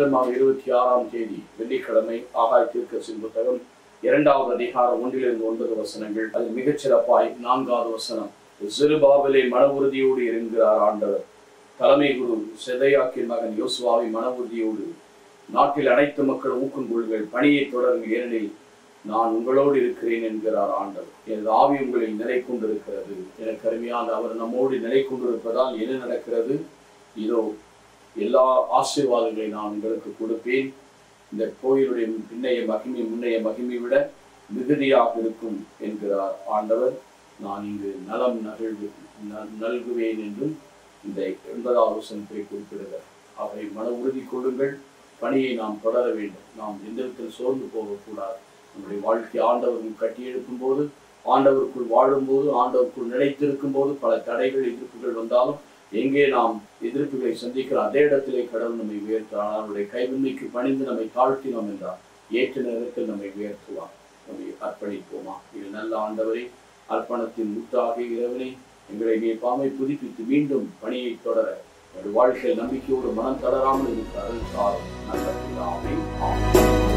September மாதம் 26ஆம் தேதி வெள்ளிக்கிழமை ஆகாய தீர்க்கதரிசியின் புத்தகம் 2வது அதிகாரம் 1-9 வசனங்கள். அதில் மிகச்சிறப்பாய் 4வது வசனம், செருபாபேலை மன உறுதியோடு இருக்கிறார் ஆண்டவர். தலைமை குரு செதேக்கியாவின் மகன் யோசுவாவை மன உறுதியோடு நாட்டில் அனைத்து மக்கள் ஊக்கம் கொள்ளுங்கள், பணியை தொடருங்கள், ஏனெனில் நான் உங்களோடு இருக்கிறேன் என்கிறார் ஆண்டவர். எனது ஆவி உங்களில் நிலை கொண்டிருக்கிறது. எனக்கு அருமையான அவர் நம்மோடு நிலை கொண்டிருப்பதால் என்ன நடக்கிறது? இதோ எல்லா ஆசீர்வாதங்களை நான் உங்களுக்கு கொடுப்பேன். இந்த கோயிலுடைய பின்னைய மகிமை முன்னைய மகிமை விட மிகுதியாக இருக்கும் என்கிறார் ஆண்டவர். நான் இங்கு நலம் நல்குவேன் என்றும் இந்த 80வது வசனத்தை குறிப்பிடுகிறார். அவை மன உறுதி கொள்ளுங்கள், பணியை நாம் தொடர வேண்டும். நாம் எந்த விதத்தில் சோர்ந்து போகக்கூடாது. நம்முடைய வாழ்க்கை ஆண்டவர்கள் கட்டி எழுப்பும் போது, ஆண்டவருக்குள் வாழும்போது, ஆண்டவருக்குள் நிலைத்திருக்கும் போது பல தடைகள் எதிர்ப்புகள் வந்தாலும் எங்கே நாம் எதிர்ப்புகளை சந்திக்கிற அதே இடத்திலே கடவுள் நம்மை உயர்த்தார். அவருடைய கைவன்மைக்கு பணிந்து நம்மை தாழ்த்தினோம் என்றால் ஏற்ற நேரத்தில் நம்மை உயர்த்துவார். நம்மை அர்ப்பணிப்போமா? இது நல்ல ஆண்டவரே, அர்ப்பணத்தின் முத்தாக இறைவனை எங்களை பாமை புதுப்பித்து மீண்டும் பணியை தொடர என்னுடைய வாழ்க்கையில் நம்பிக்கையோடு மனம் தளராமல் இருக்கிறார்கள். நல்ல